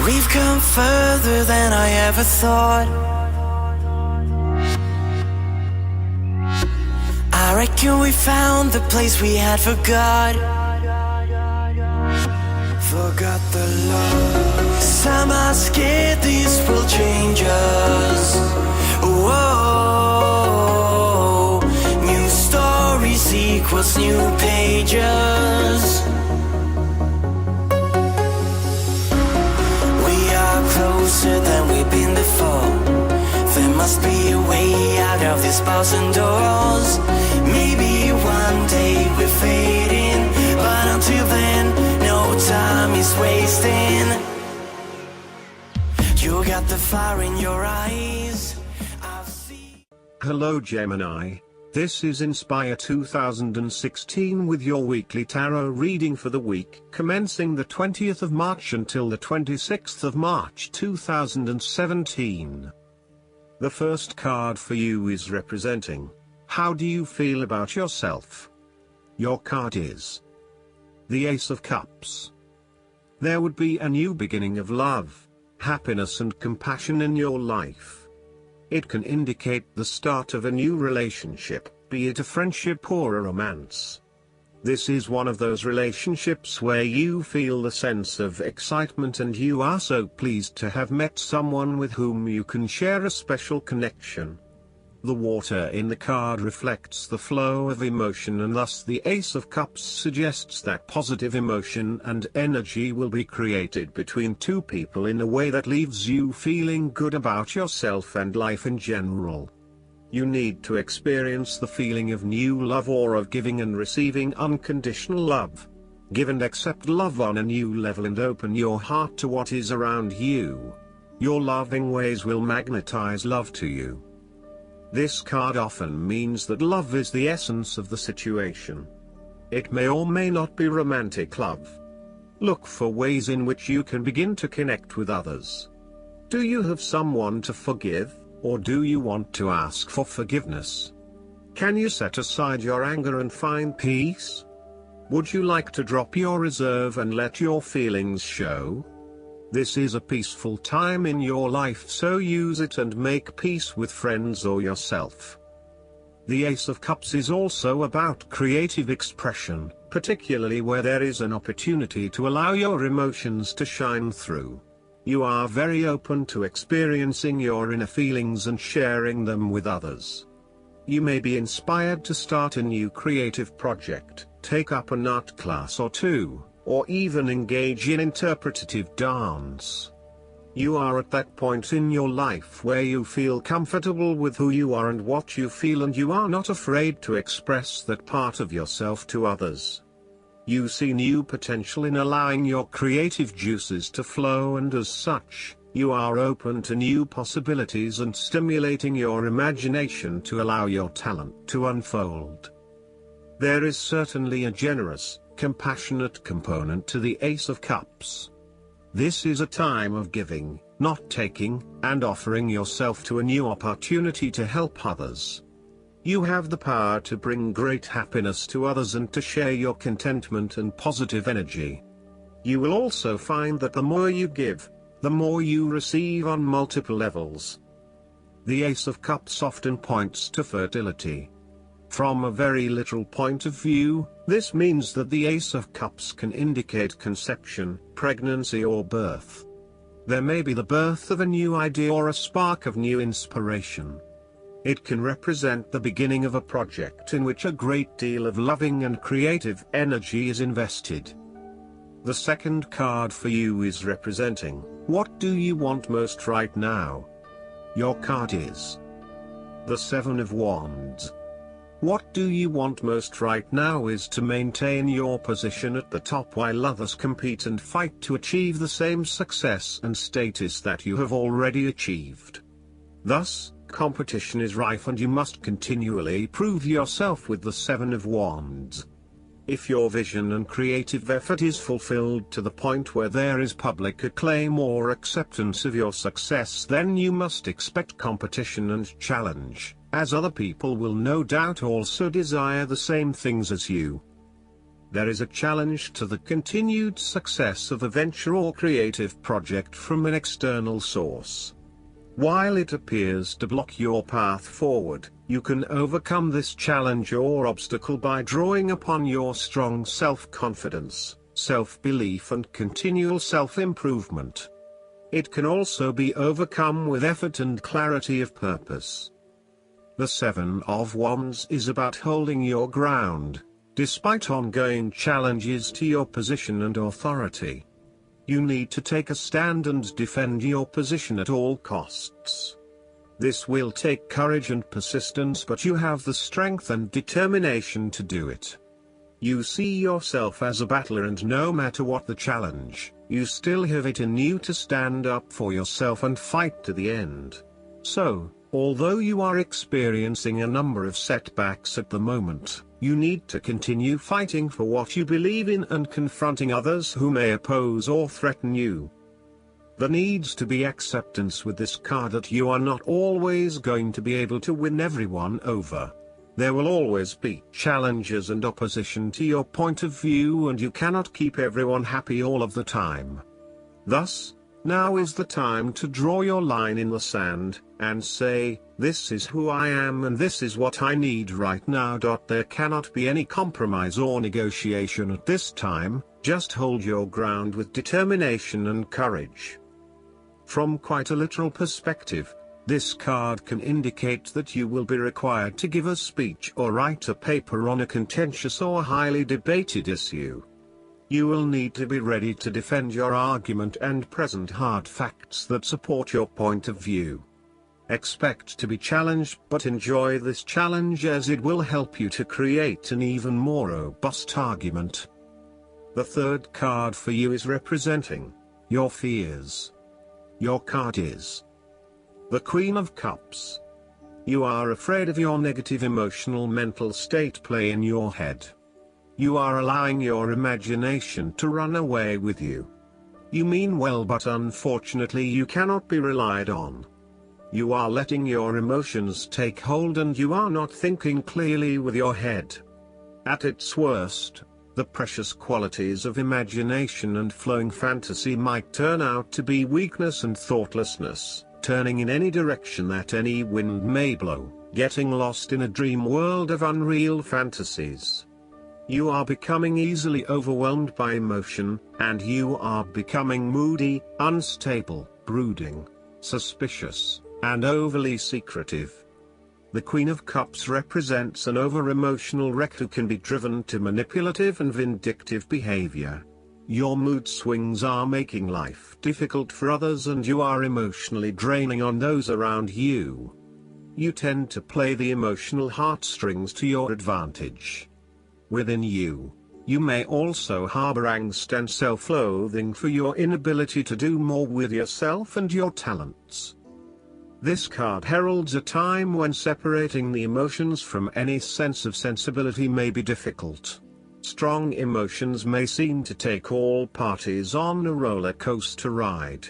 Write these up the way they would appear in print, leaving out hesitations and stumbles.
We've come further than I ever thought. I reckon we found the place we had forgot. Forgot the love. Some are scared this will change us. Whoa. New stories equals new pages. Closer than we've been before. There must be a way out of these bars and doors. Maybe one day we're fading, but until then, no time is wasting. You got the fire in your eyes. Hello Gemini, this is Inspire 2016 with your weekly tarot reading for the week commencing the 20th of March until the 26th of March 2017. The first card for you is representing, how do you feel about yourself? Your card is the Ace of Cups. There would be a new beginning of love, happiness and compassion in your life. It can indicate the start of a new relationship, be it a friendship or a romance. This is one of those relationships where you feel the sense of excitement and you are so pleased to have met someone with whom you can share a special connection. The water in the card reflects the flow of emotion, and thus the Ace of Cups suggests that positive emotion and energy will be created between two people in a way that leaves you feeling good about yourself and life in general. You need to experience the feeling of new love or of giving and receiving unconditional love. Give and accept love on a new level and open your heart to what is around you. Your loving ways will magnetize love to you. This card often means that love is the essence of the situation. It may or may not be romantic love. Look for ways in which you can begin to connect with others. Do you have someone to forgive, or do you want to ask for forgiveness? Can you set aside your anger and find peace? Would you like to drop your reserve and let your feelings show? This is a peaceful time in your life, so use it and make peace with friends or yourself. The Ace of Cups is also about creative expression, particularly where there is an opportunity to allow your emotions to shine through. You are very open to experiencing your inner feelings and sharing them with others. You may be inspired to start a new creative project, take up an art class or two, or even engage in interpretative dance. You are at that point in your life where you feel comfortable with who you are and what you feel, and you are not afraid to express that part of yourself to others. You see new potential in allowing your creative juices to flow, and as such, you are open to new possibilities and stimulating your imagination to allow your talent to unfold. There is certainly a generous, compassionate component to the Ace of Cups. This is a time of giving, not taking, and offering yourself to a new opportunity to help others. You have the power to bring great happiness to others and to share your contentment and positive energy. You will also find that the more you give, the more you receive on multiple levels. The Ace of Cups often points to fertility. From a very literal point of view, this means that the Ace of Cups can indicate conception, pregnancy or birth. There may be the birth of a new idea or a spark of new inspiration. It can represent the beginning of a project in which a great deal of loving and creative energy is invested. The second card for you is representing, what do you want most right now? Your card is the Seven of Wands. What do you want most right now is to maintain your position at the top while others compete and fight to achieve the same success and status that you have already achieved. Thus, competition is rife and you must continually prove yourself with the Seven of Wands. If your vision and creative effort is fulfilled to the point where there is public acclaim or acceptance of your success, then you must expect competition and challenge, as other people will no doubt also desire the same things as you. There is a challenge to the continued success of a venture or creative project from an external source. While it appears to block your path forward, you can overcome this challenge or obstacle by drawing upon your strong self-confidence, self-belief and continual self-improvement. It can also be overcome with effort and clarity of purpose. The Seven of Wands is about holding your ground, despite ongoing challenges to your position and authority. You need to take a stand and defend your position at all costs. This will take courage and persistence, but you have the strength and determination to do it. You see yourself as a battler, and no matter what the challenge, you still have it in you to stand up for yourself and fight to the end. So, although you are experiencing a number of setbacks at the moment, you need to continue fighting for what you believe in and confronting others who may oppose or threaten you. There needs to be acceptance with this card that you are not always going to be able to win everyone over. There will always be challenges and opposition to your point of view, and you cannot keep everyone happy all of the time. Thus, now is the time to draw your line in the sand, and say, this is who I am and this is what I need right now. There cannot be any compromise or negotiation at this time, just hold your ground with determination and courage. From quite a literal perspective, this card can indicate that you will be required to give a speech or write a paper on a contentious or highly debated issue. You will need to be ready to defend your argument and present hard facts that support your point of view. Expect to be challenged, but enjoy this challenge as it will help you to create an even more robust argument. The third card for you is representing your fears. Your card is the Queen of Cups. You are afraid of your negative emotional mental state play in your head. You are allowing your imagination to run away with you. You mean well, but unfortunately you cannot be relied on. You are letting your emotions take hold and you are not thinking clearly with your head. At its worst, the precious qualities of imagination and flowing fantasy might turn out to be weakness and thoughtlessness, turning in any direction that any wind may blow, getting lost in a dream world of unreal fantasies. You are becoming easily overwhelmed by emotion, and you are becoming moody, unstable, brooding, suspicious, and overly secretive. The Queen of Cups represents an over-emotional wreck who can be driven to manipulative and vindictive behavior. Your mood swings are making life difficult for others and you are emotionally draining on those around you. You tend to play the emotional heartstrings to your advantage. Within you, you may also harbor angst and self-loathing for your inability to do more with yourself and your talents. This card heralds a time when separating the emotions from any sense of sensibility may be difficult. Strong emotions may seem to take all parties on a roller coaster ride.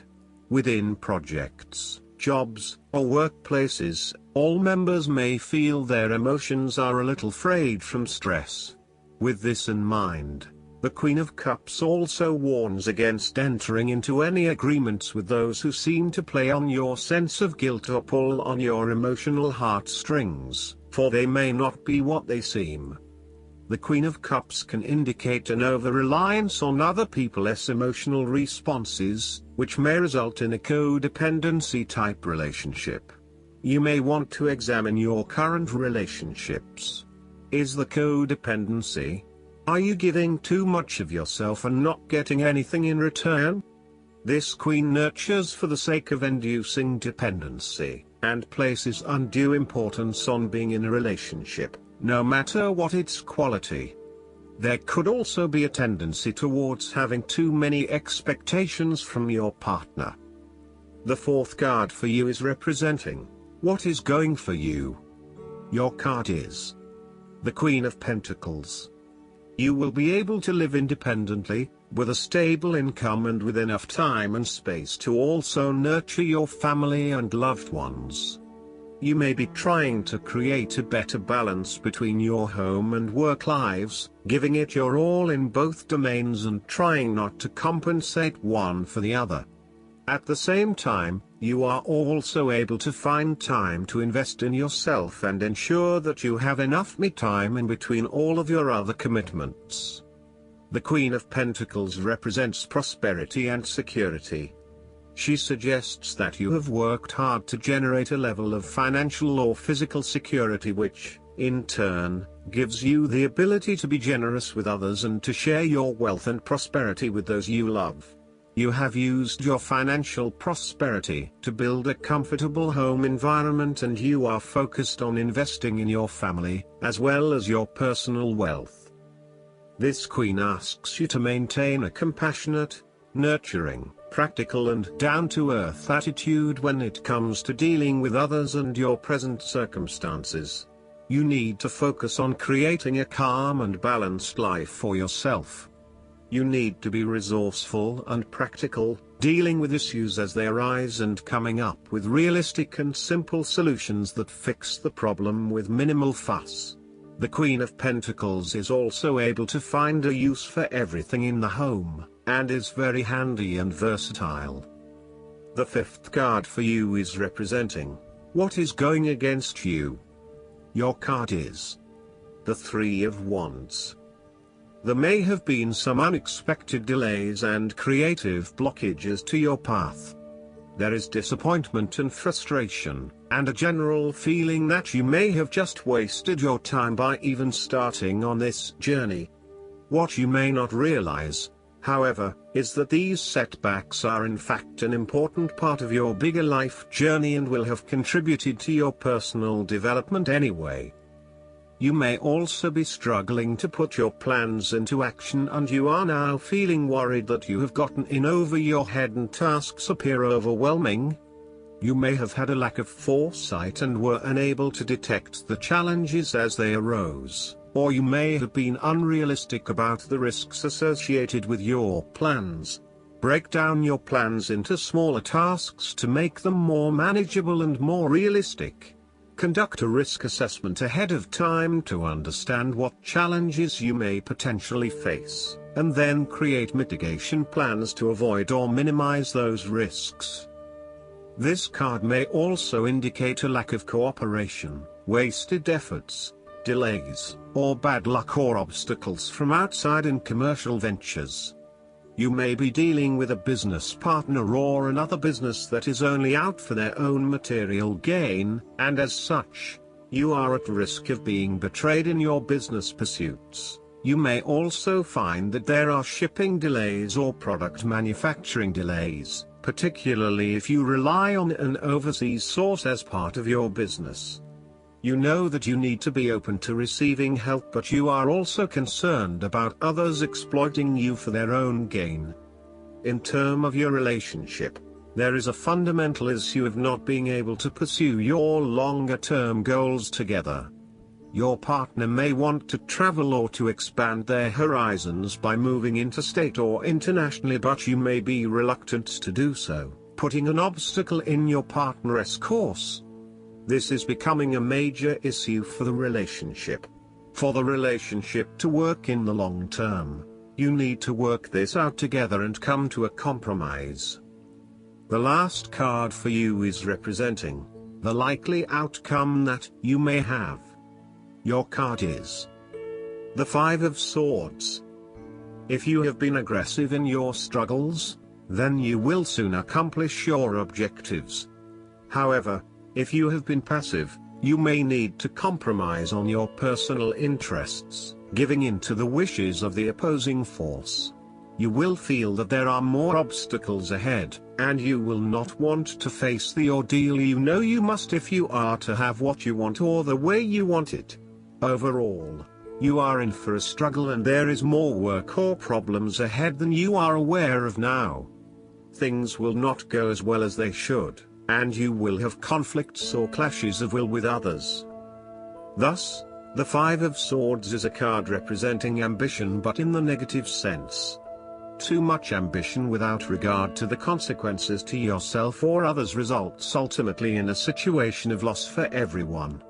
Within projects, jobs, or workplaces, all members may feel their emotions are a little frayed from stress. With this in mind, the Queen of Cups also warns against entering into any agreements with those who seem to play on your sense of guilt or pull on your emotional heartstrings, for they may not be what they seem. The Queen of Cups can indicate an over-reliance on other people's emotional responses, which may result in a codependency-type relationship. You may want to examine your current relationships. Is the codependency? Are you giving too much of yourself and not getting anything in return? This queen nurtures for the sake of inducing dependency, and places undue importance on being in a relationship, no matter what its quality. There could also be a tendency towards having too many expectations from your partner. The fourth card for you is representing what is going for you. Your card is the Queen of Pentacles. You will be able to live independently, with a stable income and with enough time and space to also nurture your family and loved ones. you may be trying to create a better balance between your home and work lives, giving it your all in both domains and trying not to compensate one for the other. At the same time, you are also able to find time to invest in yourself and ensure that you have enough me time in between all of your other commitments. The Queen of Pentacles represents prosperity and security. She suggests that you have worked hard to generate a level of financial or physical security which, in turn, gives you the ability to be generous with others and to share your wealth and prosperity with those you love. You have used your financial prosperity to build a comfortable home environment and you are focused on investing in your family, as well as your personal wealth. This Queen asks you to maintain a compassionate, nurturing, practical and down-to-earth attitude when it comes to dealing with others and your present circumstances. You need to focus on creating a calm and balanced life for yourself. You need to be resourceful and practical, dealing with issues as they arise and coming up with realistic and simple solutions that fix the problem with minimal fuss. The Queen of Pentacles is also able to find a use for everything in the home, and is very handy and versatile. The fifth card for you is representing what is going against you. Your card is the Three of Wands. There may have been some unexpected delays and creative blockages to your path. There is disappointment and frustration, and a general feeling that you may have just wasted your time by even starting on this journey. What you may not realize, however, is that these setbacks are in fact an important part of your bigger life journey and will have contributed to your personal development anyway. You may also be struggling to put your plans into action and you are now feeling worried that you have gotten in over your head and tasks appear overwhelming. You may have had a lack of foresight and were unable to detect the challenges as they arose, or you may have been unrealistic about the risks associated with your plans. Break down your plans into smaller tasks to make them more manageable and more realistic. Conduct a risk assessment ahead of time to understand what challenges you may potentially face, and then create mitigation plans to avoid or minimize those risks. This card may also indicate a lack of cooperation, wasted efforts, delays, or bad luck or obstacles from outside in commercial ventures. You may be dealing with a business partner or another business that is only out for their own material gain, and as such, you are at risk of being betrayed in your business pursuits. You may also find that there are shipping delays or product manufacturing delays, particularly if you rely on an overseas source as part of your business. You know that you need to be open to receiving help, but you are also concerned about others exploiting you for their own gain. In terms of your relationship, there is a fundamental issue of not being able to pursue your longer-term goals together. Your partner may want to travel or to expand their horizons by moving interstate or internationally, but you may be reluctant to do so, putting an obstacle in your partner's course. This is becoming a major issue for the relationship. For the relationship to work in the long term, you need to work this out together and come to a compromise. The last card for you is representing the likely outcome that you may have. Your card is the Five of Swords. If you have been aggressive in your struggles, then you will soon accomplish your objectives. However, if you have been passive, you may need to compromise on your personal interests, giving in to the wishes of the opposing force. You will feel that there are more obstacles ahead, and you will not want to face the ordeal you know you must if you are to have what you want or the way you want it. Overall, you are in for a struggle and there is more work or problems ahead than you are aware of now. Things will not go as well as they should, and you will have conflicts or clashes of will with others. Thus, the Five of Swords is a card representing ambition but in the negative sense. too much ambition without regard to the consequences to yourself or others results ultimately in a situation of loss for everyone.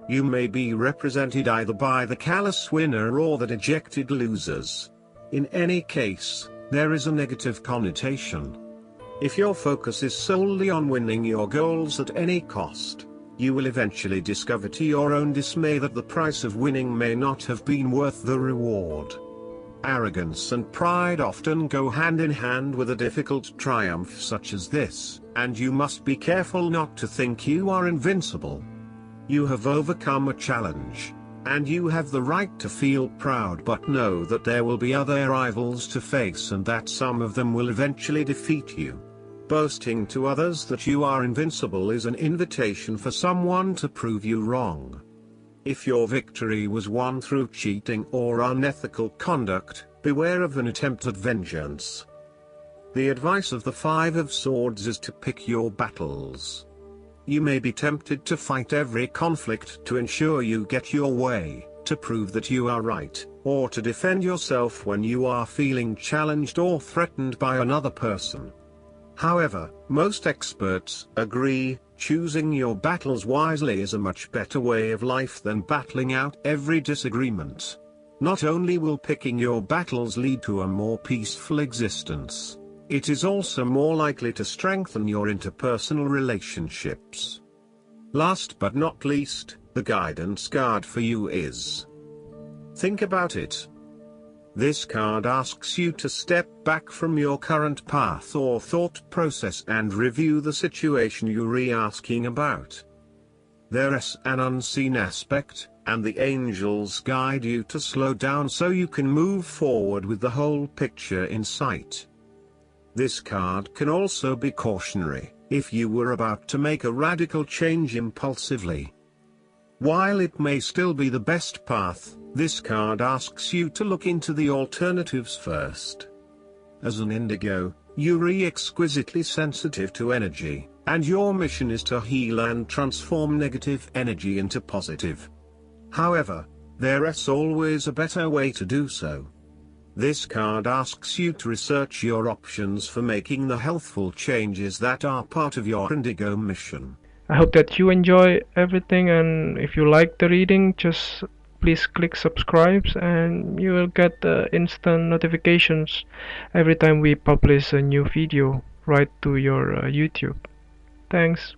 You may be represented either by the callous winner or the dejected losers. In any case, there is a negative connotation. If your focus is solely on winning your goals at any cost, you will eventually discover to your own dismay that the price of winning may not have been worth the reward. Arrogance and pride often go hand in hand with a difficult triumph such as this, and you must be careful not to think you are invincible. You have overcome a challenge, and you have the right to feel proud, but know that there will be other rivals to face and that some of them will eventually defeat you. Boasting to others that you are invincible is an invitation for someone to prove you wrong. If your victory was won through cheating or unethical conduct, beware of an attempt at vengeance. The advice of the Five of Swords is to pick your battles. You may be tempted to fight every conflict to ensure you get your way, to prove that you are right, or to defend yourself when you are feeling challenged or threatened by another person. However, most experts agree, choosing your battles wisely is a much better way of life than battling out every disagreement. Not only will picking your battles lead to a more peaceful existence, it is also more likely to strengthen your interpersonal relationships. Last but not least, the guidance card for you is. Think about it. This card asks you to step back from your current path or thought process and review the situation you're asking about. There's an unseen aspect, and the angels guide you to slow down so you can move forward with the whole picture in sight. This card can also be cautionary, if you were about to make a radical change impulsively. While it may still be the best path, this card asks you to look into the alternatives first. As an indigo, you're exquisitely sensitive to energy, and your mission is to heal and transform negative energy into positive. However, there's always a better way to do so. This card asks you to research your options for making the healthful changes that are part of your indigo mission. I hope that you enjoy everything, and if you like the reading, just please click subscribe and you will get instant notifications every time we publish a new video right to your YouTube. Thanks.